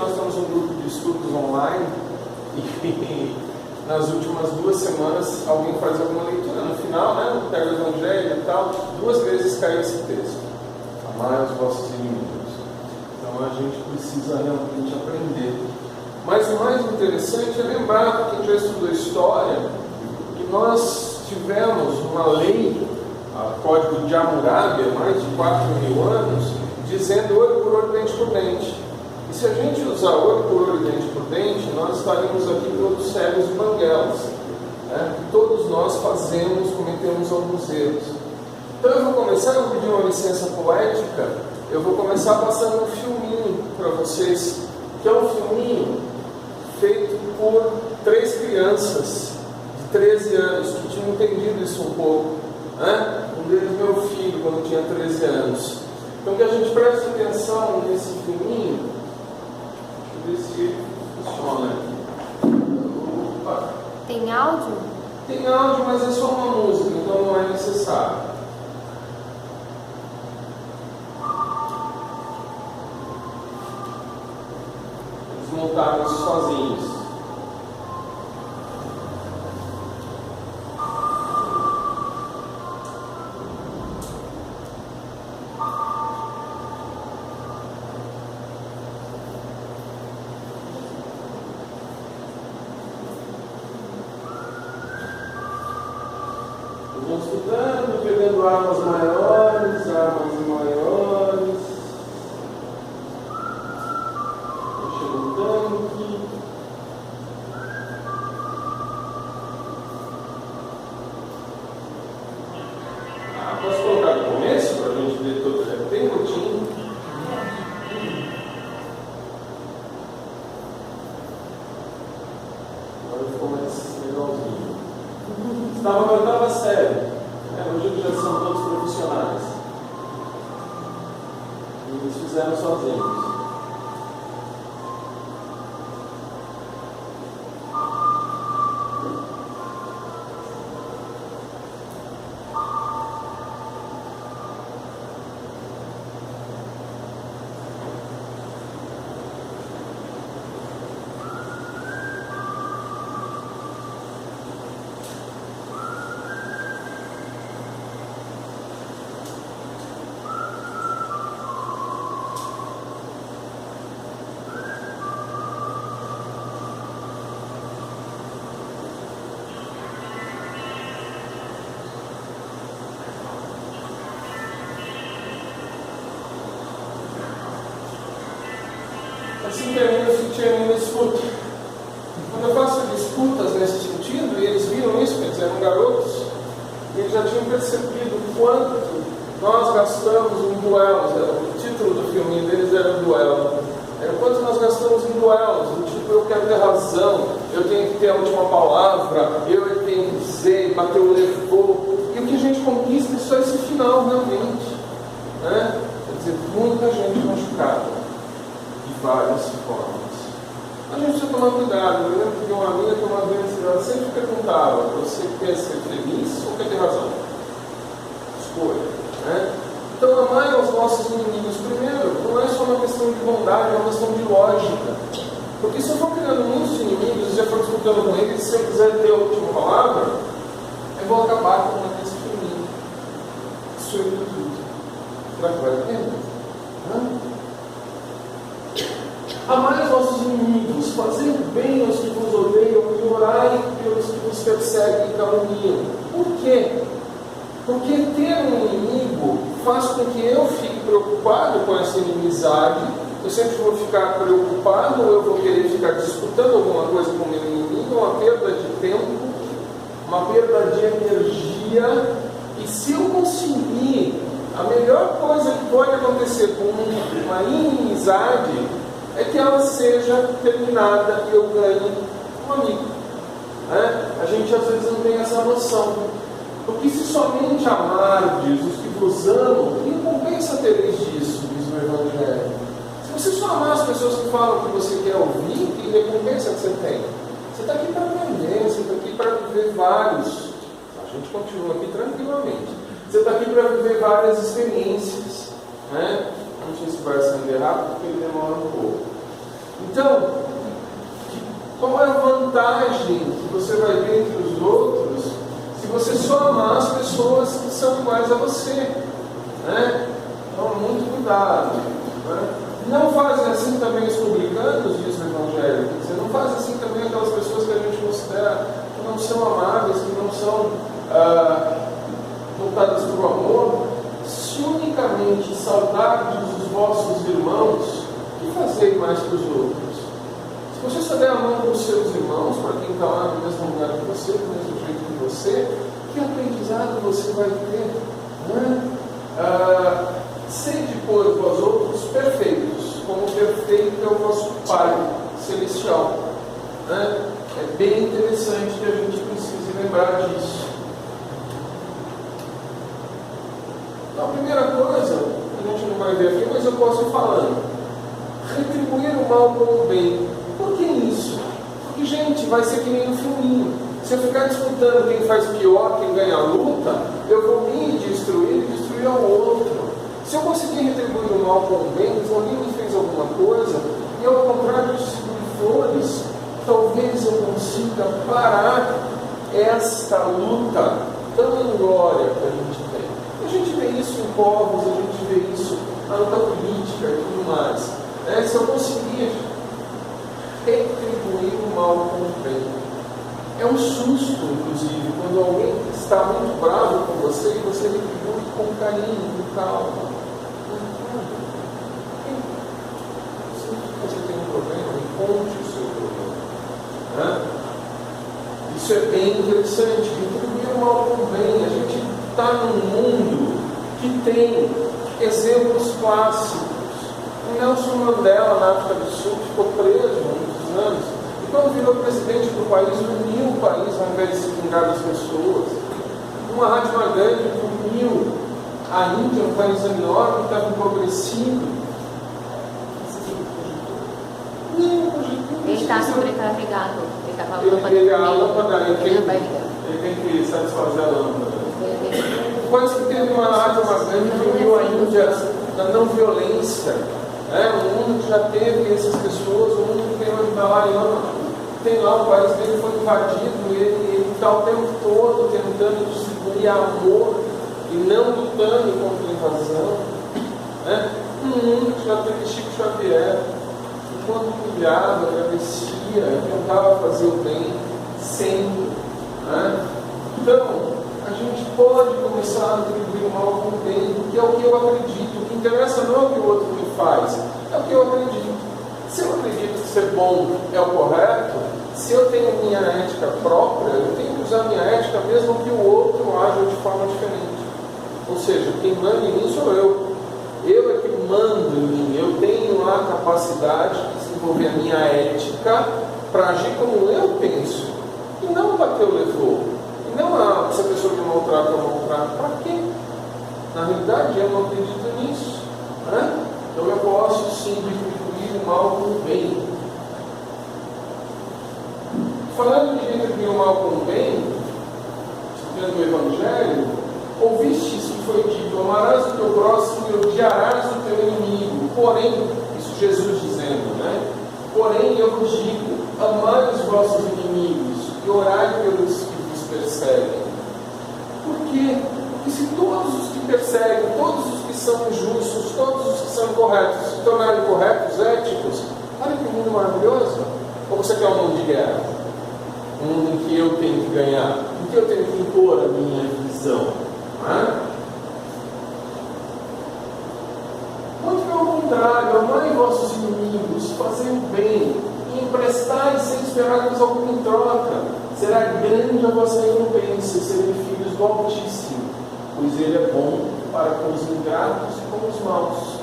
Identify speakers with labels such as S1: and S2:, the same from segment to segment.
S1: nós temos um grupo de estudos online e nas últimas 2 semanas alguém faz alguma leitura. No final, né, pega o Evangelho e tal, 2 vezes cai esse texto. Amai os vossos inimigos. Então a gente precisa realmente aprender. Mas o mais interessante é lembrar, para quem já estudou história, que nós tivemos uma lei, o Código de Hammurabi, há mais de 4.000 anos, dizendo olho por olho, dente por dente. E se a gente usar olho por olho, dente por dente, nós estaríamos aqui todos cegos e banguelos. Né? Todos nós cometemos alguns erros. Então eu vou começar, eu vou pedir uma licença poética, eu vou começar passando um filminho para vocês, que é um filminho feito por 3 crianças de 13 anos, que tinham entendido isso um pouco. Né? Um deles, meu filho, quando tinha 13 anos. Então que a gente preste atenção nesse filminho, deixa eu ver se ele funciona aqui. Opa.
S2: Tem áudio?
S1: Tem áudio, mas é só uma música, então não é necessário. Eles montaram isso sozinhos. Vão estudando, pegando armas maiores, Chega um tanque. Posso colocar no começo para a gente ver todo o tem rotina. Agora ficou mais legalzinho. Estava na 8ª série. Hoje eles já são todos profissionais. E eles fizeram sozinhos. Assim termina a disputa. Quando eu faço disputas nesse sentido, e eles viram isso, quer dizer, eram garotos, e eles já tinham percebido o quanto nós gastamos em duelos. O título do filme deles era Duelo. O quanto nós gastamos em duelos, do tipo, eu quero ter razão, eu tenho que ter a última palavra, eu tenho que dizer, bater o levou. E o que a gente conquista é só esse final, realmente. Né? Quer dizer, muita gente machucada. De várias formas. A gente precisa tomar cuidado. Eu lembro que uma amiga que uma vez ela sempre perguntava: você quer ser feliz ou quer ter razão? Escolha. Né? Então, amar os nossos inimigos, primeiro, não é só uma questão de bondade, é uma questão de lógica. Porque se eu for criando muitos inimigos e já for disputando com eles, se eu quiser ter a última palavra, eu vou acabar com uma desse caminho. Isso é tudo. Será que vale a pena? Amai os vossos inimigos, fazei bem aos que vos odeiam e orai pelos que vos perseguem e caluniam. Por quê? Porque ter um inimigo faz com que eu fique preocupado com essa inimizade. Eu sempre vou ficar preocupado, eu vou querer ficar disputando alguma coisa com o meu inimigo, uma perda de tempo, uma perda de energia. E se eu conseguir, a melhor coisa que pode acontecer com uma inimizade é que ela seja terminada e eu ganhe um amigo. Né? A gente às vezes não tem essa noção. Porque se somente amardes os que vos amam, que recompensa tereis disso, diz o Evangelho. Se você só amar as pessoas que falam o que você quer ouvir, que recompensa que você tem? Você está aqui para aprender, você está aqui para viver vários. A gente continua aqui tranquilamente. Você está aqui para viver várias experiências. Né? Não sei se vai acender rápido, porque ele demora um pouco. Então, qual é a vantagem que você vai ver entre os outros se você só amar as pessoas que são iguais a você? Né? Então, muito cuidado. Né? Não fazem assim também os publicanos, diz o Evangelho. Quer dizer, não fazem assim também aquelas pessoas que a gente considera que não são amáveis, que não são voltadas para o amor. Se unicamente saudardes os vossos irmãos, que fazei mais para os outros? Se você só der a mão para os seus irmãos, para quem está lá no mesmo lugar que você, do mesmo jeito que você, que aprendizado você vai ter? Né? Sede, pois, vós outros perfeitos, como perfeito é o vosso Pai Celestial. Né? É bem interessante que a gente precise lembrar disso. Então, a primeira coisa, a gente não vai ver aqui, mas eu posso ir falando. Retribuir o mal com o bem. Por que isso? Porque, gente, vai ser que nem no filminho. Se eu ficar disputando quem faz pior, quem ganha a luta, eu vou me destruir e destruir ao outro. Se eu conseguir retribuir o mal com o bem, se alguém me fez alguma coisa, e ao contrário de distribuir flores, talvez eu consiga parar esta luta tão inglória que a gente tem. A gente vê isso em povos, a gente vê isso na luta política e tudo mais. Se eu conseguir retribuir o mal com o bem. É um susto, inclusive, quando alguém está muito bravo com você e você retribui com carinho, com calma. Se você tem um problema, me conte o seu problema. Isso é bem interessante. Retribuir o mal com o bem. A gente está num mundo que tem exemplos clássicos. Nelson Mandela, na África do Sul, ficou preso há muitos anos. E quando virou presidente do país, uniu o país ao invés de se vingar das pessoas. Uma Mahatma Gandhi uniu a Índia, um país enorme que estava empobrecido.
S2: Ele está sobrecarregado.
S1: Ele a lâmpada, ele tem que satisfazer a lâmpada. Quase que teve uma Mahatma Gandhi que uniu a Índia na não violência. Um mundo que já teve essas pessoas, um mundo que tem uma Dalai Lama, tem lá, o país dele foi invadido, ele está o tempo todo tentando distribuir amor e não lutando contra a invasão. Um mundo que já teve Chico Xavier, enquanto humilhava, agradecia, tentava fazer o bem sempre. Então, a gente pode começar a atribuir o mal com o bem, porque é o que eu acredito. O que interessa não é o que o outro me faz, é o que eu acredito. Se eu acredito que ser bom é o correto, se eu tenho minha ética própria, eu tenho que usar minha ética mesmo que o outro haja de forma diferente. Ou seja, quem manda em mim sou eu. Eu é que mando em mim. Eu tenho a capacidade de desenvolver a minha ética para agir como eu penso. E não bater o levou. E não se a pessoa me maltrata, eu maltrato. Para quê? Na realidade, eu não acredito nisso. Então eu posso sim retribuir o mal com o bem. Falando de retribuir o mal com o bem, estudando o Evangelho, ouvistes que foi dito: amarás o teu próximo e odiarás o teu inimigo. Porém, isso Jesus dizendo, porém eu vos digo: amai os vossos inimigos e orai pelos que vos perseguem. Por quê? Porque se todos os que perseguem, todos os que são injustos, todos os que são incorretos se tornarem corretos, éticos, olha que mundo maravilhoso. Ou você quer um mundo de guerra? Um mundo em que eu tenho que ganhar, em que eu tenho que impor a minha visão. Muito pelo contrário, amai vossos inimigos, fazei o bem e emprestai sem esperar alguma em troca. Será grande a vossa recompensa, serem filhos do Altíssimo, pois Ele é bom para com os ingratos e com os maus.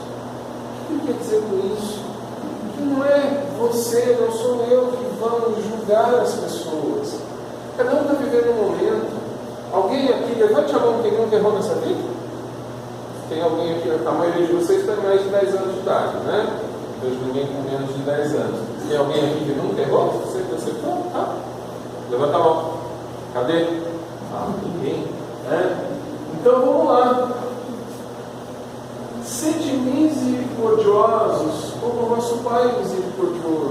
S1: O que quer dizer com isso? Que não é você, não sou eu que vamos julgar as pessoas. Cada um está vivendo um momento. Alguém aqui, levante a mão quem nunca errou nessa vida. Tem alguém aqui, a maioria de vocês tem mais de 10 anos de idade, né? Vejo ninguém com menos de 10 anos. Tem alguém aqui que nunca errou? Você acertou? Levanta a mão. Cadê? Ninguém. Então vamos lá. Sede misericordiosos, como o nosso Pai é misericordioso.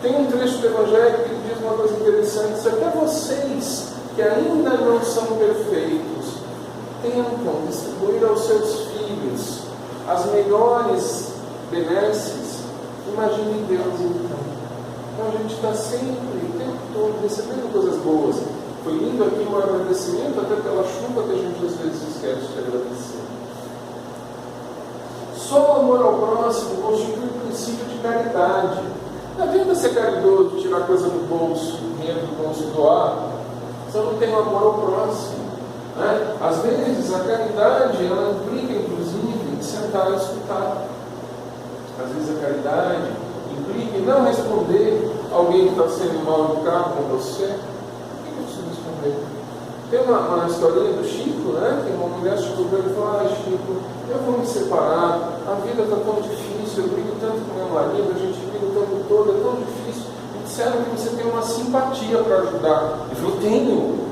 S1: Tem um trecho do Evangelho que diz uma coisa interessante: se até vocês, que ainda não são perfeitos, tentam distribuir aos seus filhos as melhores benesses, imagine Deus então. Então a gente está sempre, o tempo todo, recebendo coisas boas. Foi lindo aqui o agradecimento, até pela chuva que a gente às vezes esquece de agradecer. Só o amor ao próximo constitui o princípio de caridade. Não adianta ser caridoso, tirar coisa do bolso, dinheiro do bolso e doar, se eu não tenho amor ao próximo. Né? Às vezes a caridade, ela implica inclusive em sentar e escutar. Às vezes a caridade implica em não responder alguém que está sendo mal educado com você. Por que eu preciso responder? Tem uma historinha do Chico, né? Tem uma mulher chegou para ele e falou: ah, Chico, eu vou me separar, a vida está tão difícil, eu brigo tanto com meu marido, a gente briga o tempo todo, é tão difícil. Me disseram que você tem uma simpatia para ajudar. Ele falou: tenho.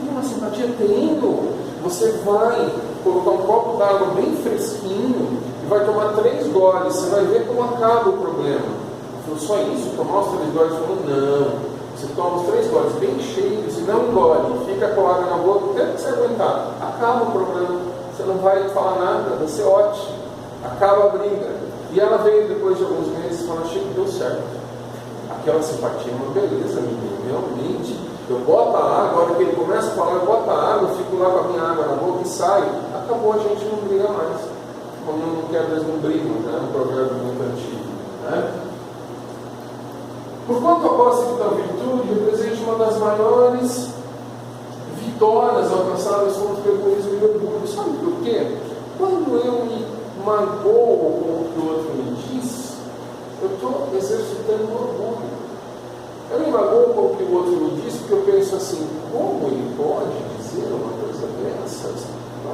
S1: Tem uma simpatia? Tenho. Você vai colocar um copo d'água bem fresquinho e vai tomar 3 goles, você vai ver como acaba o problema. Ele falou: só isso? Tomar os 3 goles? Ele falou: não. Você toma os 3 goles bem cheios e não engole, fica com a água na boca, até que você aguentar. Acaba o problema, você não vai falar nada, vai ser ótimo. Acaba a briga. E ela veio depois de alguns meses e falou: achei que deu certo. Aquela simpatia é uma beleza, menino, realmente. Eu boto a água, a hora que ele começa a falar, eu boto a água, eu fico lá com a minha água na boca e saio. Acabou, a gente não briga mais. Como não quer mesmo briga, né? Um provérbio muito antigo. Né? Porquanto a posse de tal virtude representa uma das maiores vitórias alcançadas contra o egoísmo e o orgulho. Sabe por quê? Quando eu me magoo com o que o outro me diz, eu estou exercitando orgulho. Eu me magoo com o que o outro me diz, porque eu penso assim: como ele pode dizer uma coisa dessas?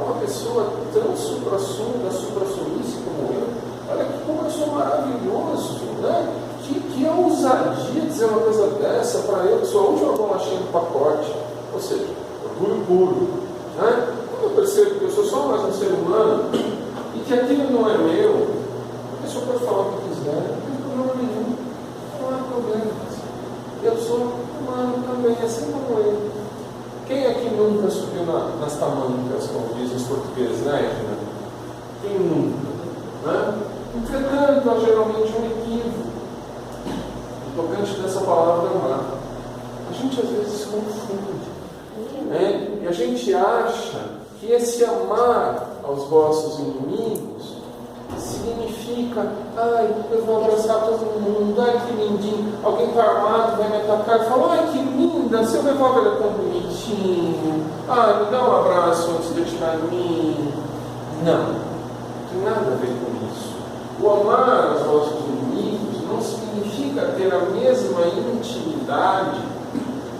S1: Uma pessoa tão supra-sumice como eu. Olha como eu sou maravilhoso, né? Que ousadia dizer uma coisa dessa para eu, que sou a última bolachinha do pacote. Ou seja, orgulho puro. Né? Quando eu percebo que eu sou só mais um ser humano e que aquilo não é meu, a pessoa pode falar o que quiser, não tem problema nenhum, não há problema. Eu sou humano também, assim como ele. Quem aqui nunca subiu nas tamancas, como dizem os portugueses, né, Edna? Quem nunca? Né? Entretanto, há geralmente um equívoco tocante dessa palavra amar. A gente às vezes confunde, né? E a gente acha que esse amar aos vossos inimigos significa: ai, eu vou abraçar todo mundo, ai que lindinho, alguém está armado, vai me atacar, e fala: ai que linda, seu revólver é tão bonitinho, ai, me dá um abraço antes de atirar em mim. Não tem nada a ver com isso. O amar aos vossos inimigos não significa ter a mesma intimidade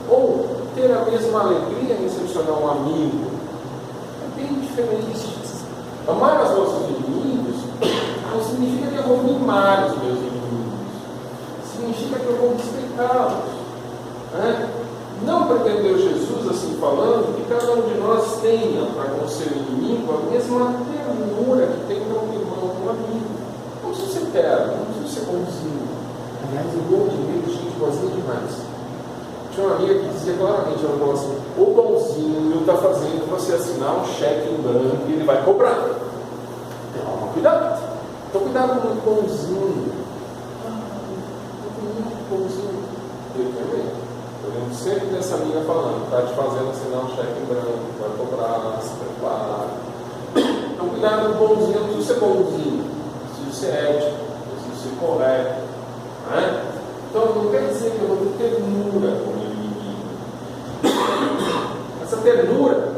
S1: ou ter a mesma alegria em recepcionar um amigo. É bem diferente. Amar os nossos inimigos não significa que eu vou mimar os meus inimigos. Significa que eu vou respeitá-los. Né? Não pretendeu Jesus, assim falando, que cada um de nós tenha para com o seu inimigo a mesma ternura que tem para um irmão, um amigo. Não precisa ser terno, não precisa ser bonzinho. Aliás, eu vou admirar gente boazinha demais. Tinha uma amiga que dizia claramente: ela falou assim: o bonzinho ele está fazendo você assinar um cheque em branco e ele vai cobrar. Então, cuidado. Então, cuidado com o bonzinho. Muito bonzinho. Eu também. Eu lembro sempre dessa amiga falando: está te fazendo assinar um cheque em branco, vai cobrar, se prepara. Então, cuidado com o bonzinho. Eu preciso ser bonzinho, preciso ser ético, preciso ser correto. Né? Então, não quer dizer que eu vou ter ternura com o meu inimigo. Essa ternura,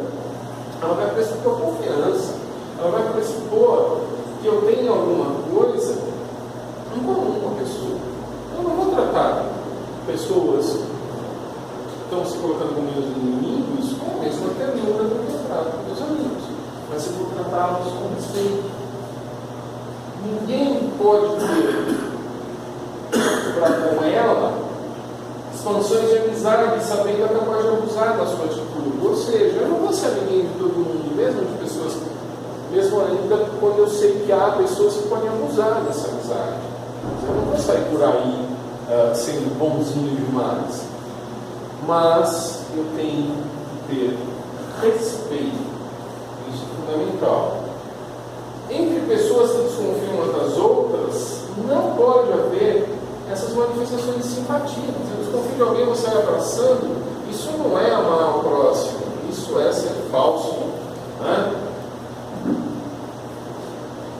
S1: ela vai pressupor confiança, ela vai pressupor que eu tenho alguma coisa em comum com a pessoa. Eu não vou tratar pessoas que estão se colocando como meus inimigos com a mesma ternura do que eu trato com meus amigos, mas eu vou tratá-los com respeito. Ninguém pode ter para com ela expansões de amizade, sabendo que é capaz de abusar da sua atitude. Ou seja, eu não vou ser amiguinho de todo mundo, mesmo de pessoas, mesmo ainda quando eu sei que há pessoas que podem abusar dessa amizade. Mas eu não vou sair por aí sendo bonzinho demais. Mas eu tenho que ter respeito, isso é fundamental. Entre pessoas que desconfiam umas das outras, não pode haver essas manifestações de simpatia. Se eu desconfio de alguém, você vai abraçando, isso não é amar o próximo, isso é ser falso. Né?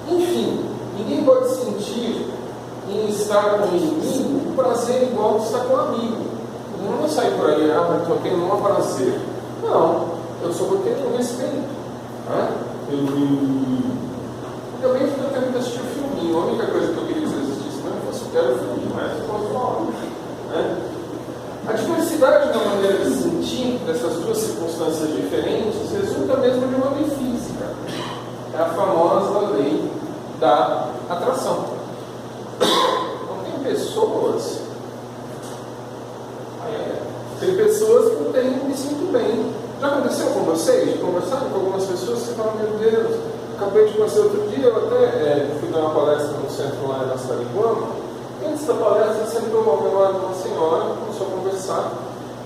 S1: Enfim, ninguém pode sentir em estar com o inimigo o prazer igual de estar com o amigo. Eu não vou sair por aí, mas estou tendo um prazer. Não, eu só vou ter um respeito. Né? Também fico tendo que assistir o filminho. A única coisa que eu queria que vocês assistissem não é que eu quero o filminho, mas eu posso falar. Né? A diversidade na maneira de sentir dessas duas circunstâncias diferentes resulta mesmo de uma lei física. É a famosa lei da atração. Então tem pessoas que não têm, me sinto bem. Já aconteceu com vocês? De conversar com algumas pessoas que falam, meu Deus, acabei de conhecer outro dia, eu até fui dar uma palestra no centro lá na Sariguama. Antes da palestra, sentou ao meu lado uma senhora, começou a conversar,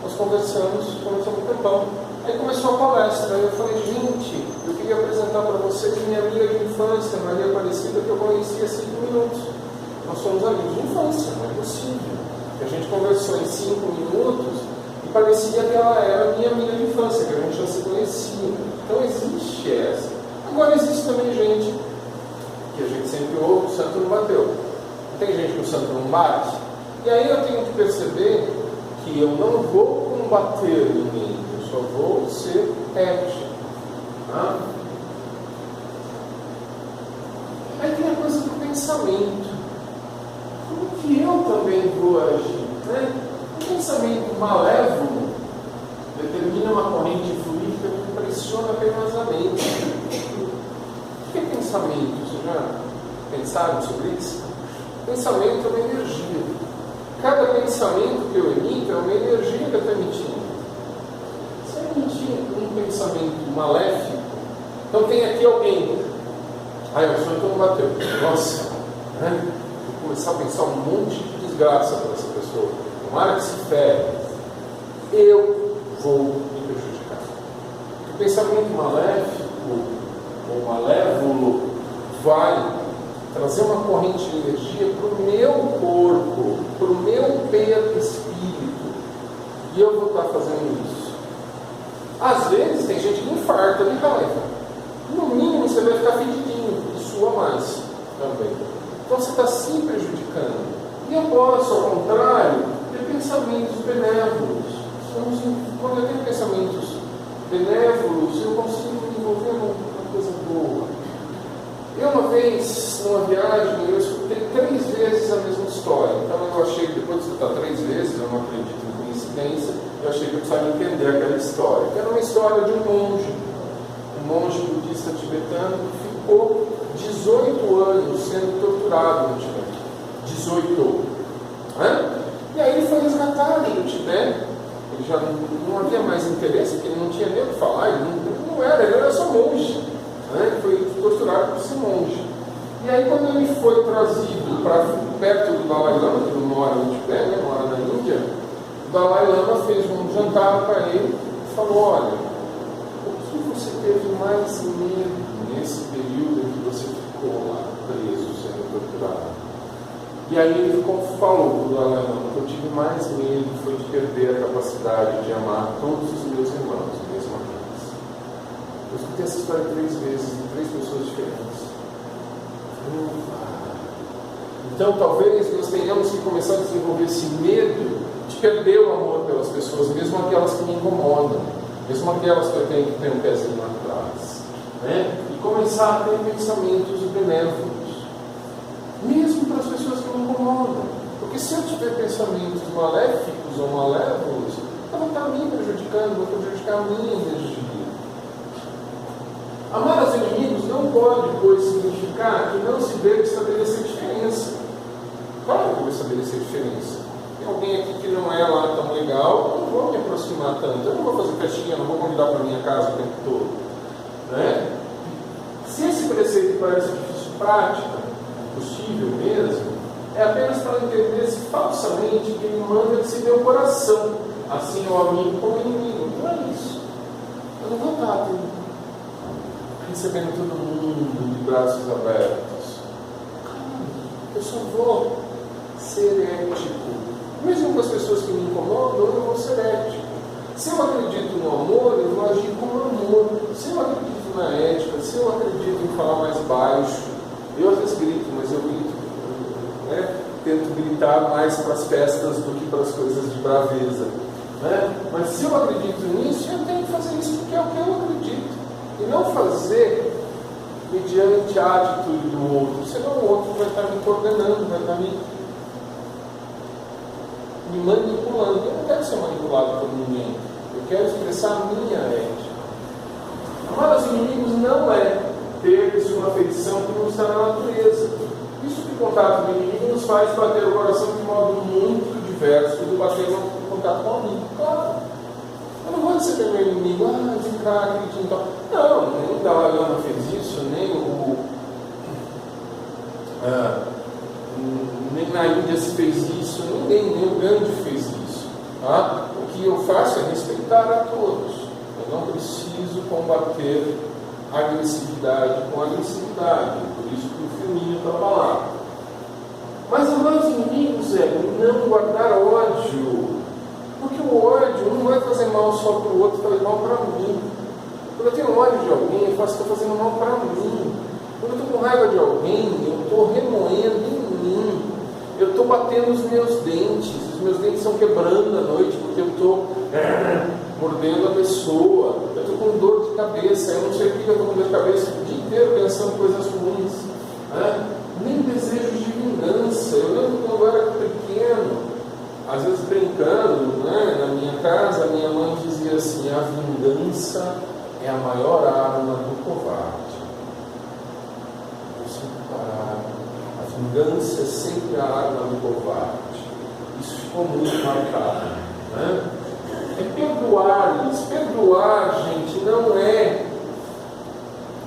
S1: nós conversamos um tempão. Aí começou a palestra, aí eu falei, gente, eu queria apresentar para vocês minha amiga de infância, Maria Aparecida, que eu conheci há 5 minutos. Nós somos amigos de infância, não é possível. A gente conversou em 5 minutos e parecia que ela era minha amiga de infância, que a gente já se conhecia. Então existe essa. Agora existe também gente que a gente sempre ouve, o santo não bateu. Tem gente que o santo não bate. E aí eu tenho que perceber que eu não vou combater ninguém, eu só vou ser réptil. Tá? Aí tem a coisa do pensamento. Como que eu também vou agir? Né? O pensamento malévolo determina uma corrente fluídica que pressiona penosamente. O que é pensamento? Vocês já pensaram sobre isso? Pensamento é uma energia. Cada pensamento que eu emito é uma energia que eu estou emitindo. Se eu emitir um pensamento maléfico, então tem aqui alguém. O sonho não bateu. Nossa, né? Vou começar a pensar um monte de desgraça para essa pessoa. Tomara que se ferre. Eu vou me prejudicar. O pensamento maléfico ou malévolo vai trazer uma corrente de energia para o meu corpo, para o meu perispírito. E eu vou estar fazendo isso. Às vezes tem gente que infarta de raiva. No mínimo você vai ficar fedidinho e sua mais também. Então você está se prejudicando. E eu posso, ao contrário, ter pensamentos benévolos. Quando eu tenho pensamentos benévolos, eu consigo me envolver numa coisa boa. Eu uma vez, numa viagem, eu escutei 3 vezes a mesma história. Então eu achei que depois de escutar 3 vezes, eu não acredito em coincidência, eu achei que eu precisava entender aquela história. Que era uma história de um monge budista tibetano que ficou 18 anos sendo torturado no Tibete. 18. E aí ele foi resgatado do Tibete. Ele já não havia mais interesse, porque ele não tinha nem o que falar, ele era só monge. Ele foi torturado por ser monge. E aí quando ele foi trazido para perto do Dalai Lama, que não mora no Tibete, mora na Índia, o Dalai Lama fez um jantar para ele e falou, olha, o que você teve mais medo nesse período em que você ficou lá preso, sendo torturado? E aí ele falou para o Dalai Lama, que eu tive mais medo foi de perder a capacidade de amar todos os meus irmãos, mesmo aqueles. Eu escutei essa história 3 vezes, de 3 pessoas diferentes. Então talvez nós tenhamos que começar a desenvolver esse medo de perder o amor pelas pessoas, mesmo aquelas que me incomodam, mesmo aquelas que eu tenho que ter um pezinho atrás, né? E começar a ter pensamentos benévolos, mesmo para as pessoas que me incomodam, porque se eu tiver pensamentos maléficos ou malévolos, eu vou estar me prejudicando, vou prejudicar a minha energia. Amar os inimigos não pode, pois, significar que não se deve estabelecer diferença. Claro que eu vou estabelecer diferença. Tem alguém aqui que não é lá tão legal, eu não vou me aproximar tanto, eu não vou fazer festinha, não vou convidar para minha casa o tempo todo. Né? Se esse preceito parece difícil prática, possível mesmo, é apenas para entender falsamente que ele manda de meu coração, assim o amigo como o inimigo. Não é isso. Eu não vou estar recebendo todo mundo de braços abertos. Eu só vou ser ético. Mesmo com as pessoas que me incomodam, eu vou ser ético. Se eu acredito no amor, eu vou agir com amor. Se eu acredito na ética, se eu acredito em falar mais baixo, eu às vezes grito, mas eu grito, né? Tento gritar mais para as festas do que para as coisas de braveza, né? Mas se eu acredito nisso, eu tenho que fazer isso porque é o que eu acredito. E não fazer mediante a atitude do outro, senão o outro vai estar me coordenando, vai estar me manipulando. Eu não quero ser manipulado por ninguém. Eu quero expressar a minha ética. Amar os inimigos não é ter-lhes uma afeição que não está na natureza. Isso que o contato com o inimigo nos faz bater o coração de modo muito diverso do bater o contato com o amigo. Claro. Eu não vou receber meu inimigo, vem cá, acredito. Não, nem o Dalai Lama fez isso, nem na Índia se fez isso, nem o Gandhi fez isso. Tá? O que eu faço é respeitar a todos. Eu não preciso combater a agressividade com agressividade. Por isso que o filminho está lá. Mas amar os inimigos é não guardar ódio. Porque o ódio não vai fazer mal só para o outro, faz mal para mim. Quando eu tenho ódio de alguém, eu faço que estou fazendo mal para mim. Quando eu estou com raiva de alguém, eu estou remoendo em mim. Eu estou batendo os meus dentes estão quebrando à noite porque eu estou mordendo a pessoa. Eu estou com dor de cabeça, eu não sei porque eu estou com dor de cabeça o dia inteiro pensando coisas ruins. Nem desejo de vingança. Eu lembro quando eu era pequeno, às vezes brincando, na minha casa, minha mãe dizia assim: a vingança é a maior arma do covarde. A vingança é sempre a arma do covarde. Isso ficou muito marcado. É perdoar-lhes. Perdoar, gente, não é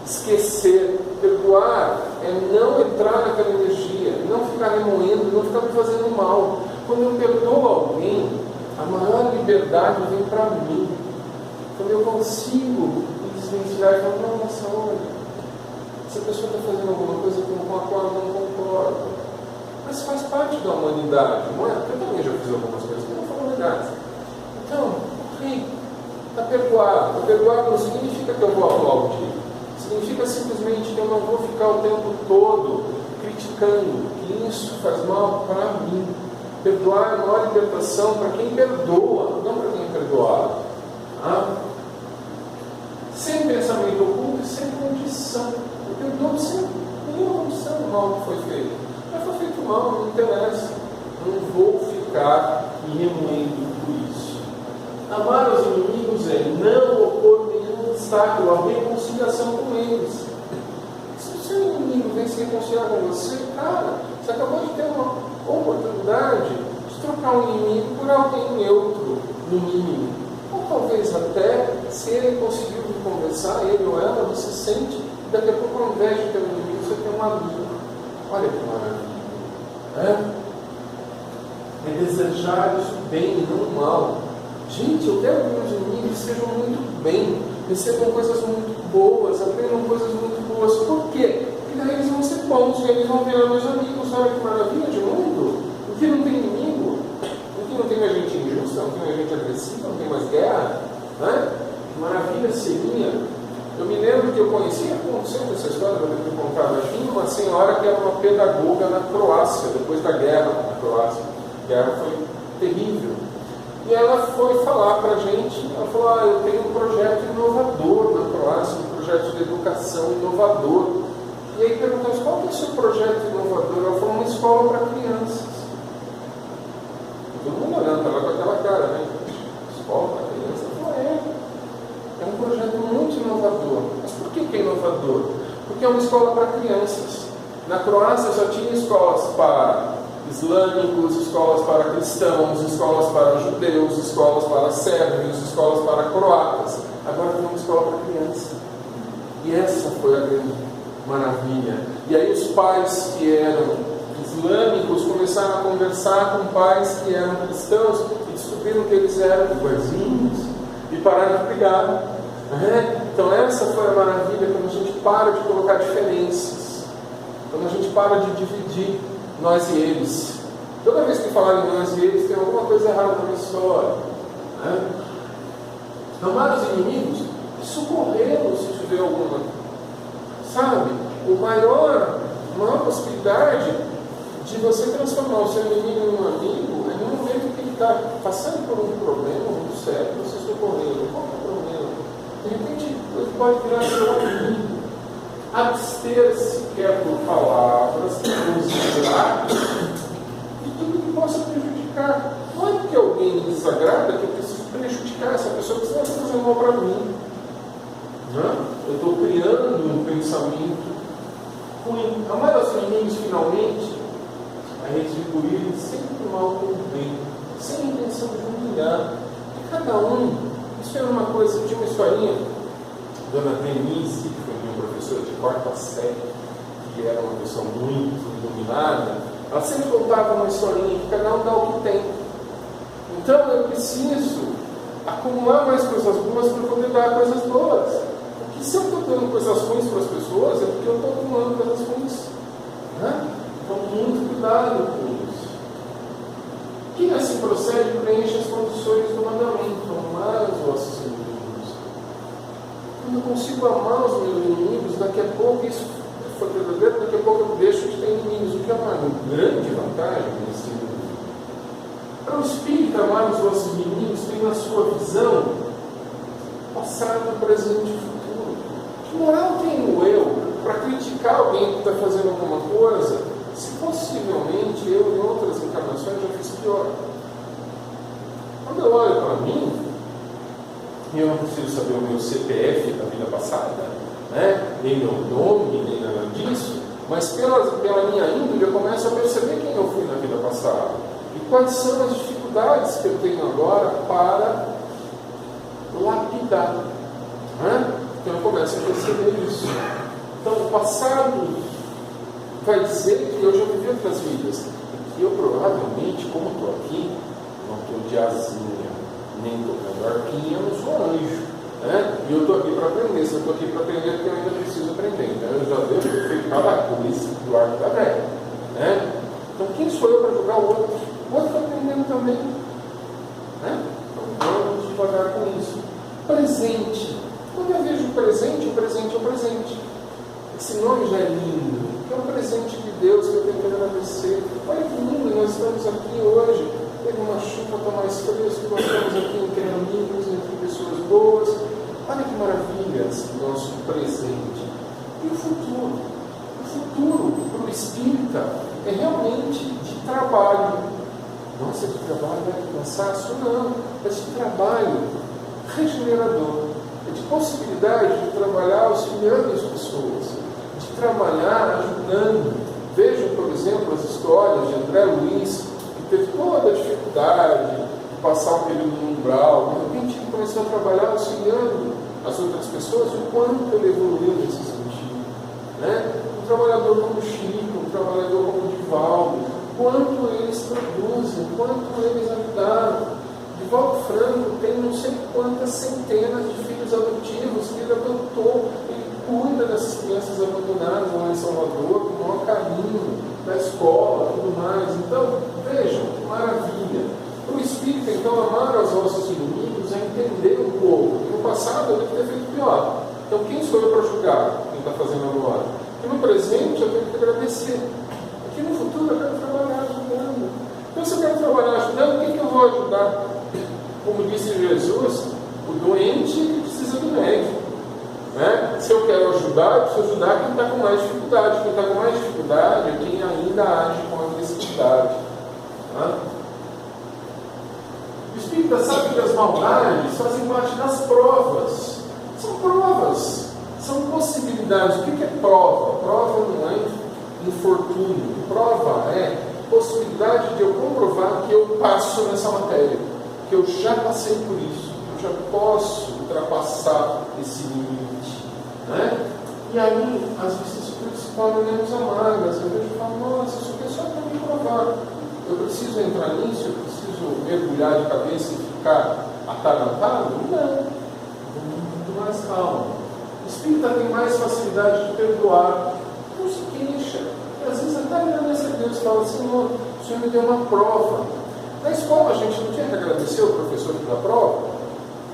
S1: esquecer. Perdoar é não entrar naquela energia, não ficar remoendo, não ficar me fazendo mal. Quando eu perdoo alguém, a maior liberdade vem para mim. Quando eu consigo me desvencilhar e falar: nossa, olha, essa pessoa está fazendo alguma coisa com a qual eu não concordo. Mas faz parte da humanidade, não é? Eu também já fiz algumas coisas que não foram legais. Então, ok, está perdoado. Perdoar não significa que eu vou aplaudir. Significa simplesmente que eu não vou ficar o tempo todo criticando, que isso faz mal para mim. Perdoar é a maior libertação para quem perdoa, não para quem é perdoado. Sem pensamento oculto e sem condição. Eu perdoo sem nenhuma condição do mal que foi feito. Mas foi feito mal, não interessa. Não vou ficar me remoendo por isso. Amar os inimigos é não opor nenhum obstáculo à reconciliação com eles. Se o seu inimigo vem se reconciliar com você, cara, você acabou de ter uma oportunidade de trocar um inimigo por alguém neutro, no mínimo. Ou talvez até, se ele conseguiu conversar, ele ou ela, você sente que daqui a pouco, ao invés de ter um inimigo, você tem um amigo. Olha que maravilha. É desejar-lhes o bem e não o mal. Gente, eu quero que meus inimigos sejam muito bem, recebam coisas muito boas, aprendam coisas muito boas. Por quê? Porque daí eles vão ser bons e eles vão virar meus amigos. Olha que maravilha de mundo. O que não tem inimigo, o que não tem mais gente injusta, não tem mais gente agressiva, não tem mais guerra. Que maravilha seria. Eu me lembro que eu conhecia, sempre essa história, eu devo ter contado aqui, uma senhora que era uma pedagoga na Croácia, depois da guerra na Croácia. A guerra foi terrível. E ela foi falar para a gente, ela falou: eu tenho um projeto inovador na Croácia, um projeto de educação inovador. E aí perguntamos: qual que é o seu projeto inovador? Ela falou: uma escola para crianças. Todo mundo olhando para ela com aquela cara, né? Escola para crianças? Ela falou: é um projeto muito inovador. Mas por que é inovador? Porque é uma escola para crianças. Na Croácia só tinha escolas para islâmicos, escolas para cristãos, escolas para judeus, escolas para sérvios, escolas para croatas. Agora tem uma escola para criança. E essa foi a grande maravilha. E aí os pais que islâmicos começaram a conversar com pais que eram cristãos e descobriram que eles eram iguaizinhos e pararam de brigar. Então essa foi a maravilha, quando a gente para de colocar diferenças, quando a gente para de dividir nós e eles. Toda vez que falarem nós e eles, tem alguma coisa errada na história. Amar os inimigos e socorrê-los se tiver alguma. Sabe? A maior possibilidade de você transformar o seu inimigo em um amigo é no momento que ele está passando por um problema muito sério, você socorrê-lo. Qual é o problema? De repente, ele pode virar seu amigo. Abster-se, quer por palavras, por atos, de tudo que possa prejudicar. Não é porque alguém me desagrada que eu preciso prejudicar essa pessoa, porque senão está fazendo mal para mim. Eu estou criando um pensamento ruim. Amar aos inimigos, finalmente, a retribuir sempre o mal com o bem, sem intenção de humilhar. E cada um, isso é uma coisa, tinha uma historinha, Dona Denise, que foi minha professora de quarta série, que era uma pessoa muito iluminada, ela sempre contava uma historinha que cada um dá o que tem. Então eu preciso acumular mais coisas boas para poder dar coisas boas. Porque se eu estou dando coisas ruins para as pessoas, é porque eu estou acumulando coisas ruins. Então, muito cuidado com isso. Quem assim procede preenche as condições do mandamento, amar os vossos inimigos. Quando eu consigo amar os meus inimigos, daqui a pouco isso foi verdadeiro, daqui a pouco eu deixo de ter inimigos, o que é uma grande vantagem nesse mundo. Para o Espírito, amar os vossos inimigos tem na sua visão passado, presente e futuro. Que moral tenho eu para criticar alguém que está fazendo alguma coisa, se possivelmente eu em outras encarnações já fiz pior? Quando eu olho para mim, e eu não preciso saber o meu CPF da vida passada, nem meu nome, nem nada disso, mas pela minha índole eu começo a perceber quem eu fui na vida passada e quais são as dificuldades que eu tenho agora para lapidar. Então eu começo a perceber isso. Então o passado vai dizer que eu já vivi outras vidas, e que eu provavelmente, como estou aqui, não estou de asinha, nem tocando arquinha, eu não sou anjo. E eu estou aqui para aprender. Se eu estou aqui para aprender, porque eu ainda preciso aprender. Então eu já devo ter feito cada coisa do arco da velha. Então quem sou eu para julgar o outro? O outro está aprendendo também. Então vamos devagar com isso. Presente. Quando eu vejo o presente é o presente. Esse nome já é lindo. Que é um presente de Deus que eu tenho que agradecer. Olha que lindo, nós estamos aqui hoje. Teve uma chuva, está mais fresco, nós estamos aqui entre amigos, entre pessoas boas. Olha que maravilha esse nosso presente. E o futuro? O futuro, para o espírita, é realmente de trabalho. Nossa, de trabalho é de cansaço? Não, é de trabalho regenerador. É de possibilidade de trabalhar auxiliando as pessoas, de trabalhar ajudando. Vejam, por exemplo, as histórias de André Luiz, que teve toda a dificuldade de passar um período no umbral, de repente ele começou a trabalhar auxiliando as outras pessoas, o quanto ele evoluiu nesse sentido. Um trabalhador como Chico, um trabalhador como Divaldo, quanto eles produzem, quanto eles ajudaram. Divaldo Franco tem não sei quantas centenas de filhos adotivos que ele adotou, ele cuida dessas crianças abandonadas lá em Salvador, com o maior carinho, da escola, tudo mais. Então, vejam, que maravilha. Para o Espírito, então, amar aos nossos inimigos é entender um pouco. No passado, eu devo ter feito pior. Então, quem sou eu para julgar quem está fazendo agora? E no presente, eu tenho que agradecer. Aqui no futuro, eu quero trabalhar ajudando. Então, se eu quero trabalhar ajudando, quem que eu vou ajudar? Como disse Jesus, o doente que precisa do médico. Se eu quero ajudar, eu preciso ajudar quem está com mais dificuldade. Quem está com mais dificuldade é quem ainda age com agressividade. O Espírita sabe que as maldades fazem parte das provas. São provas, são possibilidades. O que é prova? Prova não é infortúnio. Prova é possibilidade de eu comprovar que eu passo nessa matéria, que eu já passei por isso, eu já posso ultrapassar esse limite. E aí as vicissitudes tornam menos amargas. Eu vejo e falo, nossa, isso aqui é só para me provar. Eu preciso entrar nisso? Eu preciso mergulhar de cabeça e ficar atarantado? Não. Muito mais calmo. O espírita tem mais facilidade de perdoar. Não se queixa. E às vezes até agradece a Deus, fala, Senhor, o Senhor me deu uma prova. Na escola a gente não tinha que agradecer o professor que dá prova,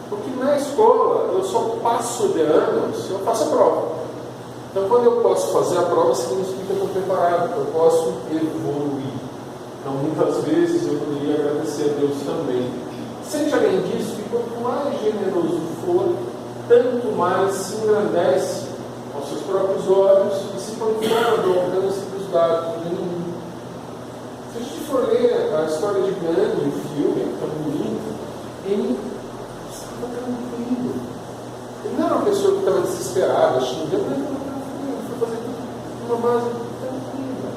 S1: porque na escola eu só passo de ano se eu faço a prova. Então quando eu posso fazer a prova, significa que eu estou preparado, que eu posso evoluir. Então muitas vezes eu poderia agradecer a Deus também. Sente além disso que quanto mais generoso for, tanto mais se engrandece aos seus próprios olhos e se põe fora do alcance dos dados do inimigo. Se a gente for ler a história de Gandhi, o filme, que é tão bonito, ele estava tranquilo. Ele não era uma pessoa que estava desesperada, xingando, mas ele estava tranquilo, ele foi fazer tudo de uma base tranquila,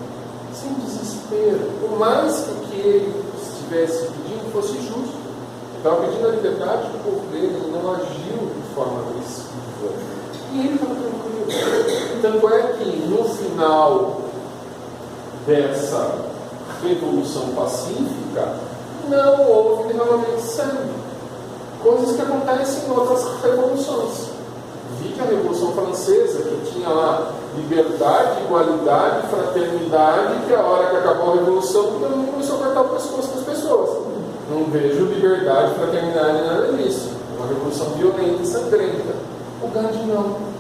S1: sem desespero. Por mais que o que ele estivesse pedindo fosse justo, ele estava pedindo a liberdade do povo dele, ele não agiu de forma agressiva. E ele estava tranquilo. Tanto é que no final dessa revolução pacífica, não houve derramamento de sangue. Coisas que acontecem em outras revoluções. Vi que a Revolução Francesa, que tinha lá liberdade, igualdade, fraternidade, que a hora que acabou a Revolução, todo mundo começou a cortar o pescoço das pessoas. Não vejo liberdade, fraternidade, nada disso. Uma revolução violenta e sangrenta. O Gandhi não.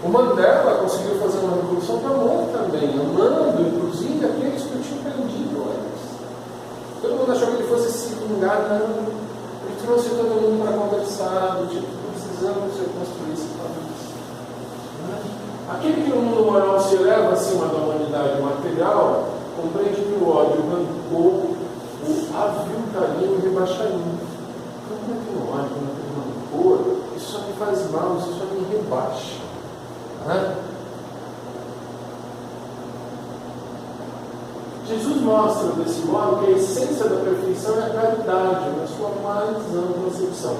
S1: O Mandela conseguiu fazer uma revolução de amor também, amando, inclusive, aqueles que o tinham prendido antes. Todo mundo achou que ele fosse se vingar, não. Ele trouxe todo mundo para conversar, do tipo, precisamos reconstruir esse país. Aquele que no mundo moral se eleva acima da humanidade material, compreende que o ódio, o rancor, o aviltaria e o rebaixaria. Então, como é que no ódio, quando tem rancor, isso só me faz mal, isso só me rebaixa. Jesus mostra desse modo que a essência da perfeição é a caridade, na sua mais ampla acepção,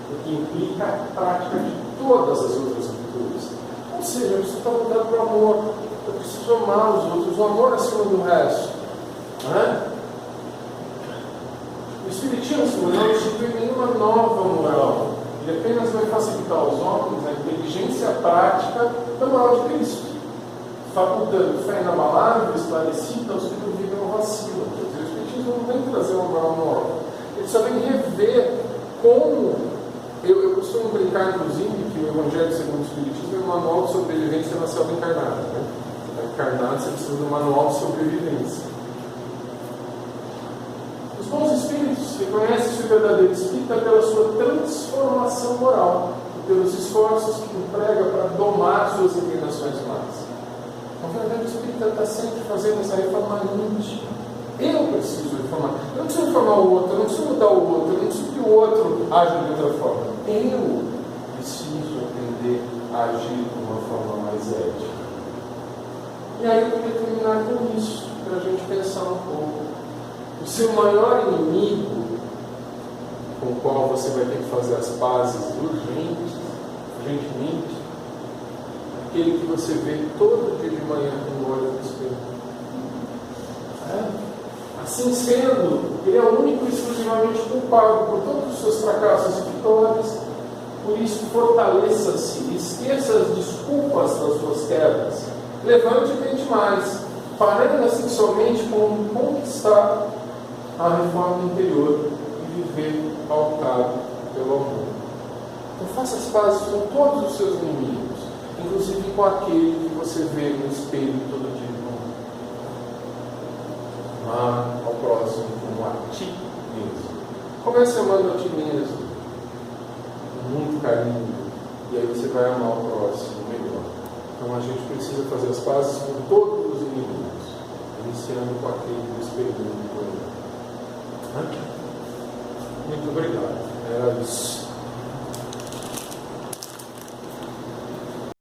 S1: o que implica a prática de todas as outras virtudes. Ou seja, eu preciso estar voltado para o amor, eu preciso amar os outros, o amor acima do resto. O Espiritismo não institui nenhuma nova moral. Ele apenas vai facilitar aos homens a inteligência prática da moral de Cristo, facultando fé inabalável, esclarecida aos que duvidam ou vacilam. O Espiritismo não vem trazer uma moral nova, ele só vem rever como. Eu costumo brincar, inclusive, que o Evangelho segundo o Espiritismo é um manual de sobrevivência na selva encarnada. Você está encarnado, você precisa de um manual de sobrevivência. Os bons espíritos reconhecem o verdadeiro espírita pela sua transformação moral e pelos esforços que emprega para domar suas inclinações más. O verdadeiro espírita está sempre fazendo essa reforma íntima. Eu preciso reformar. Eu não preciso reformar o outro, eu não preciso mudar o outro, eu não preciso que o outro aja de outra forma. Eu preciso aprender a agir de uma forma mais ética. E aí eu queria terminar com isso, para a gente pensar um pouco. O seu maior inimigo, com o qual você vai ter que fazer as pazes urgentemente, é aquele que você vê todo dia de manhã com o olho no espelho. Assim sendo, ele é o único e exclusivamente culpado por todos os seus fracassos e vitórias. Por isso, fortaleça-se, esqueça as desculpas das suas quedas, levante e tente mais, parando assim somente com conquistar a reforma interior e viver pautado pelo amor. Então faça as pazes com todos os seus inimigos, inclusive com aquele que você vê no espelho todo dia. Amar ao próximo como a ti mesmo. Comece amando a ti mesmo, com muito carinho, e aí você vai amar o próximo melhor. Então a gente precisa fazer as pazes com todos os inimigos, iniciando com aquele do espelho do amor. Muito obrigado. Era isso.